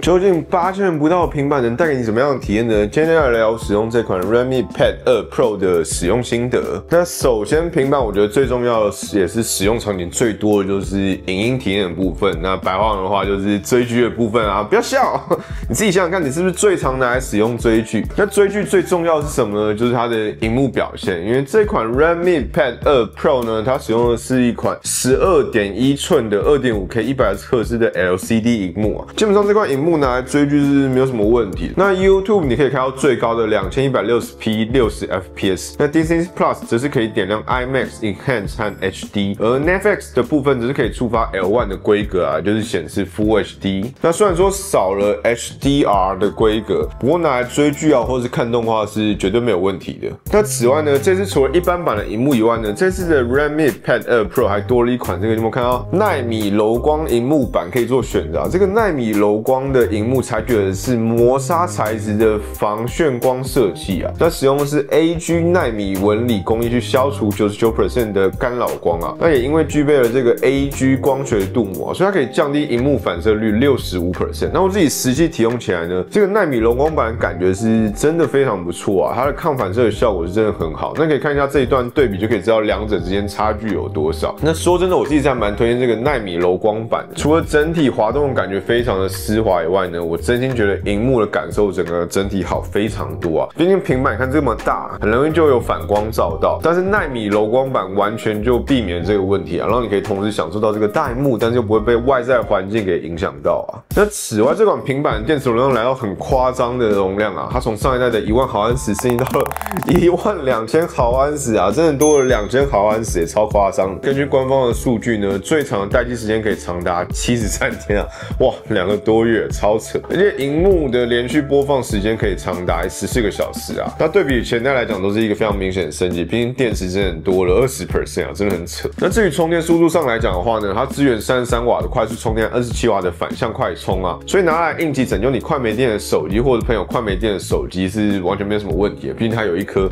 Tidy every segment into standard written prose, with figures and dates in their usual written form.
究竟8000元不到的平板能帶給你什麼樣的體驗呢？今天要來聊使用這款 Redmi Pad 2 Pro 的使用心得。那首先，平板我覺得最重要的也是使用场景最多的就是影音體驗的部分。那白話文的話就是追劇的部分啊，不要笑，你自己想想看，你是不是最常拿來使用追劇？那追劇最重要的是什麼呢？就是它的熒幕表現。因為這款 Redmi Pad 2 Pro 呢，它使用的是一款12.1寸的 2.5K 120Hz 的 LCD 熒幕啊，基本上這塊熒幕拿來追劇是沒有什麼問題的。那 YouTube 你可以開到最高的2160p 60fps， 那 Disney Plus 則是可以點亮 IMAX、Enhance 和 HD， 而 Netflix 的部分則是可以觸發 L1 的規格啊，就是顯示 Full HD。那雖然說少了 HDR 的規格，不過拿來追劇啊或是看動畫是絕對沒有問題的。那此外呢，這次除了一般版的熒幕以外呢，這次的 Redmi Pad 2 Pro 還多了一款，這個你有沒有看到奈米柔光熒幕板可以做選擇啊？這個奈米柔光的熒幕採取的是磨砂材質的防眩光設計啊，那使用的是 AG 奈米紋理工藝去消除 99% 的干擾光啊。那也因為具備了這個 AG 光學鍍膜，所以它可以降低熒幕反射率65%。那我自己實際體用起來呢，這個奈米柔光板感覺是真的非常不錯啊，它的抗反射的效果是真的很好。那可以看一下這一段對比，就可以知道兩者之間差距有多少。那說真的，我自己还蠻推薦這個奈米柔光板的，除了整體滑動的感覺非常的絲滑以外呢，我真心覺得熒幕的感受整體好非常多啊。畢竟平板看這麼大，很容易就有反光照到，但是奈米柔光板完全就避免這個問題啊，然後你可以同時享受到這個大熒幕，但是又不會被外在環境給影響到啊。那此外，這款平板電池容量來到很誇張的容量啊，它從上一代的10000毫安時升級到了12000毫安時啊，真的多了2000毫安時，也超誇張。根據官方的数據呢，最長的待機時間可以長達73天啊，哇，2個多月，超扯！而且熒幕的連續播放時間可以長達14個小時啊，那對比前代來講都是一個非常明顯的升級，畢竟電池真的很多了20% 啊，真的很扯。那至於充電速度上來講的話呢，它支援33瓦的快速充電，27瓦的反向快充啊，所以拿來應急拯救你快沒電的手機或者朋友快沒電的手機是完全沒有什麼問題的，畢竟它有一顆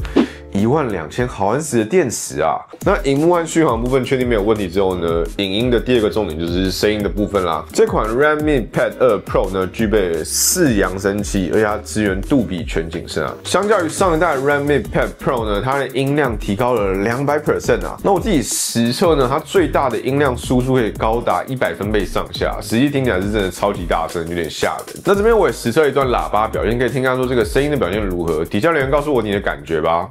12000毫安時的電池啊。那熒幕和續航部分確定沒有問題之後呢，影音的第二個重點就是聲音的部分啦。這款 Redmi Pad 2 Pro 呢，具備了4揚聲器，而且它支援杜比全景聲啊。相較於上一代 Redmi Pad Pro 呢，它的音量提高了200% 啊。那我自己實測呢，它最大的音量輸出可以高達100分貝上下，實際聽起來是真的超級大聲，有點嚇人。那這邊我也實測一段喇叭表現，可以聽看說這個聲音的表現如何。底下留言告訴我你的感覺吧。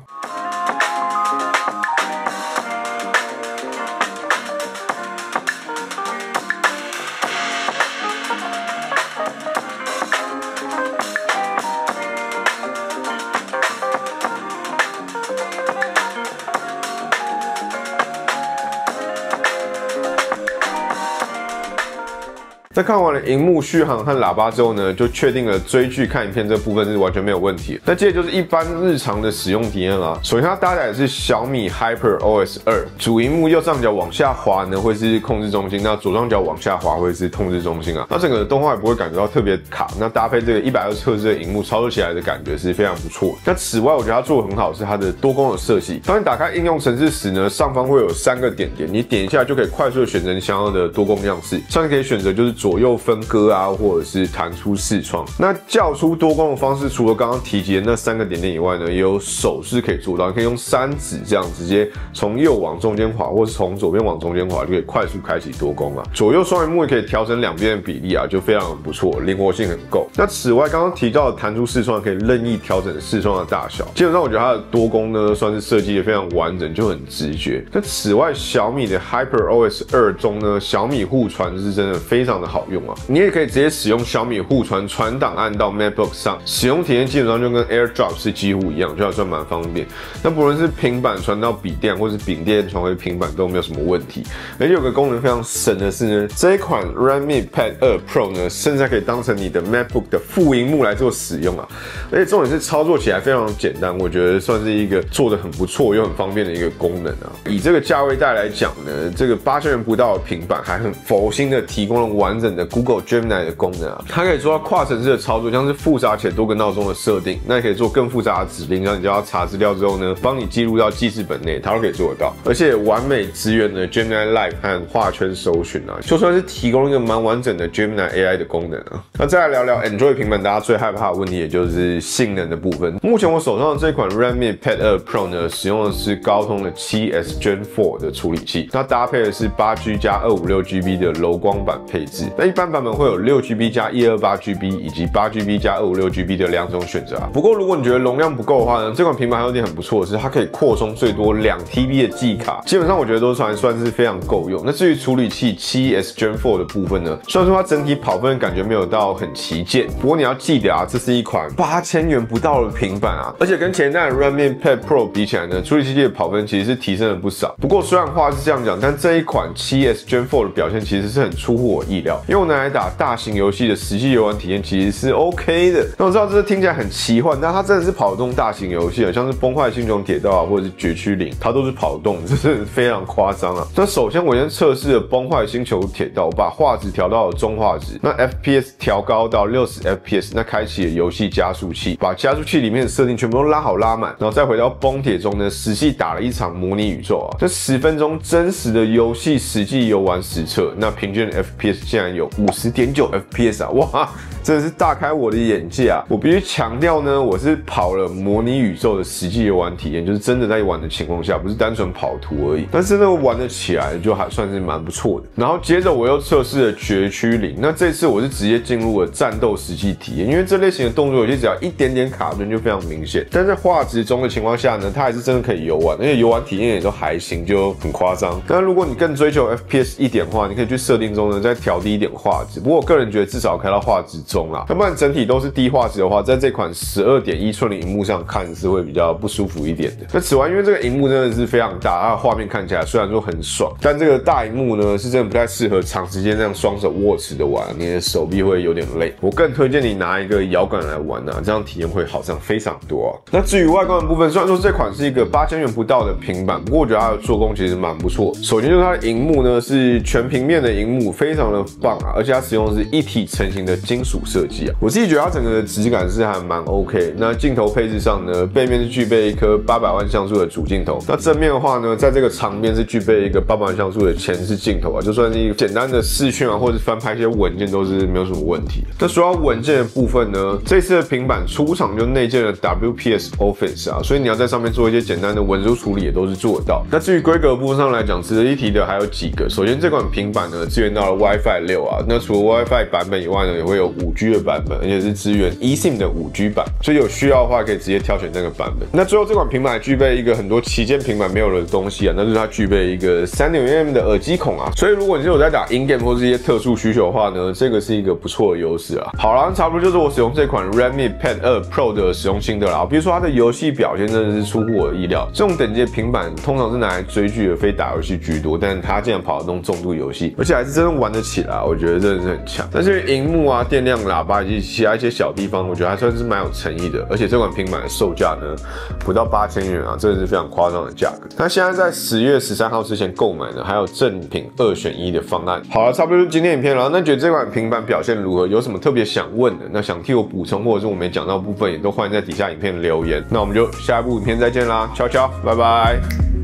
在看完了熒幕、續航和喇叭之後呢，就確定了追劇看影片這部分是完全沒有問題的。那接着就是一般日常的使用體驗啦。首先它搭載的是小米 HyperOS 2，主熒幕右上角往下滑呢會是控制中心，那左上角往下滑會是控制中心啊。那整個動畫也不會感覺到特別卡。那搭配這個120Hz的熒幕，操作起來的感覺是非常不錯。那此外，我覺得它做得很好是它的多功能設計。當你打開應用程式時呢，上方會有3個點點，你點一下就可以快速的選擇你想要的多功樣式。像你可以選擇就是左右分割啊，或者是彈出視窗。那叫出多功能方式，除了剛剛提及的那3個點點以外呢，也有手勢可以做到。你可以用3指這樣直接從右往中間滑，或是從左邊往中間滑，就可以快速開啟多功啊。左右雙螢幕也可以調整2邊的比例啊，就非常的不錯，靈活性很夠。那此外，剛剛提到的彈出視窗可以任意調整視窗的大小。基本上我覺得它的多功呢，算是設計的非常完整，就很直覺。那此外，小米的 HyperOS 2中呢，小米互傳是真的非常的好用啊。你也可以直接使用小米互傳傳檔案到 MacBook 上，使用體驗基本上就跟 AirDrop 是幾乎一樣，就還算蠻方便。那不論是平板傳到筆電，或是筆電傳回平板都沒有什麼問題。而且有個功能非常神的是呢，這一款 Redmi Pad 2 Pro 呢，甚至還可以當成你的 MacBook 的副螢幕來做使用啊。而且重點是操作起來非常簡單，我覺得算是一個做得很不錯又很方便的一個功能啊。以這個價位帶來講呢，這個8000元不到的平板還很佛心的提供了完整整的 Google Gemini 的功能啊，它可以做到跨程式的操作，像是複雜且多個鬧鐘的設定，那也可以做更複雜的指令，讓你只要查資料之後呢，幫你記錄到記事本內，它都可以做得到，而且完美支援了 Gemini Live 和畫圈搜尋啊，就算是提供一個蠻完整的 Gemini AI 的功能啊。那再來聊聊 Android 平板大家最害怕的問題，也就是性能的部分。目前我手上的這款 Redmi Pad 2 Pro 呢，使用的是高通的 7S Gen 4的處理器，它搭配的是8G 加 256GB 的柔光版配置。那一般版本會有 6GB 加 128GB 以及 8GB 加 256GB 的兩種選擇啊。不過如果你覺得容量不夠的話呢，這款平板還有一點很不錯的是，它可以擴充最多2TB 的記憶卡，基本上我覺得都算是非常夠用。那至於處理器 7S Gen 4的部分呢，雖然說它整體跑分的感覺沒有到很旗艦，不過你要記得啊，這是一款8000元不到的平板啊，而且跟前一代的 Redmi Pad Pro 比起來呢，處理器的跑分其實是提升了不少。不過雖然話是這樣講，但這一款 7S Gen 4的表現其實是很出乎我意料，因為我拿來打大型遊戲的實際遊玩體驗其實是 OK 的。那我知道這聽起來很奇幻，但它真的是跑得動大型遊戏啊，像是崩壞星穹鐵道啊，或者是絕區0，它都是跑得動，這是非常誇張啊。那首先我先測試了崩壞星穹鐵道，我把畫質調到了中畫質，那 FPS 調高到60 FPS， 那開啟了遊戲加速器，把加速器裡面的設定全部都拉好拉滿，然後再回到崩鐵中呢，實際打了一場模擬宇宙啊，這10分鐘真實的遊戲實際遊玩實測，那平均的 FPS 竟然有50.9 FPS 啊，哇！真的是大開我的眼界啊！我必須強調呢，我是跑了模擬宇宙的實際遊玩體驗，就是真的在玩的情況下，不是單純跑圖而已。但是呢，玩得起來就還算是蠻不錯的。然後接着我又測試了絕區0，那這次我是直接進入了戰鬥實際體驗，因為這類型的動作遊戲只要一點點卡頓就非常明顯。但在畫質中的情況下呢，它還是真的可以遊玩，而且遊玩體驗也都還行，就很誇張。但如果你更追求 FPS 一點的話，你可以去設定中呢再調低一點畫質。不過我個人覺得至少開到畫質中啦，要不然整體都是低畫質的話，在這款12.1寸的熒幕上看是會比較不舒服一點的。那此外，因為這個熒幕真的是非常大，它的畫面看起來雖然說很爽，但這個大熒幕呢是真的不太適合長時間這樣雙手握持的玩，你的手臂會有點累。我更推薦你拿一個搖桿來玩啊，這樣體驗會好上非常多啊。那至於外觀的部分，雖然說這款是一個8000元不到的平板，不過我覺得它的做工其實蠻不錯。首先就是它的熒幕呢是全平面的熒幕，非常的棒啊，而且它使用的是一體成型的金屬設計啊。我自己覺得它整個的質感是還蠻 OK。那鏡頭配置上呢，背面是具備一顆800萬像素的主鏡頭，那正面的話呢，在這個長邊是具備一個800萬像素的前視鏡頭啊，就算是一個簡單的視訊啊，或者翻拍一些文件都是沒有什麼問題。那說到文件的部分呢，這次的平板出廠就內建了 WPS Office 啊，所以你要在上面做一些簡單的文書處理也都是做得到。那至於規格部分上來講，值得一提的還有幾個。首先，這款平板呢支援到了 WiFi 6啊，那除了 WiFi 版本以外呢，也會有5G 的版本，而且是支援 eSIM 的5G 版，所以有需要的話可以直接挑選這個版本。那最後，這款平板還具備一個很多旗艦平板沒有的東西啊，那就是它具備一個3.5mm 的耳機孔啊，所以如果你是有在打 in game 或是一些特殊需求的話呢，這個是一個不錯的優勢啊。好啦，差不多就是我使用這款 Redmi Pad 2 Pro 的使用心得啦。比如說它的遊戲表現真的是出乎我的意料，這種等級的平板通常是拿來追劇的，非打遊戲居多，但是它竟然跑得動重度遊戲，而且還是真的玩得起來，我覺得真的是很強。但是熒幕啊、電量、喇叭以及其他一些小地方，我覺得還算是蠻有誠意的。而且這款平板的售價呢，不到8000元啊，真的是非常誇張的價格。那現在在10月13號之前購買呢，還有贈品2選1的方案。好了，差不多就是今天影片了。那覺得這款平板表現如何？有什麼特別想問的？那想替我補充或者是我沒講到的部分，也都歡迎在底下影片留言。那我們就下一部影片再見啦，悄悄，拜拜。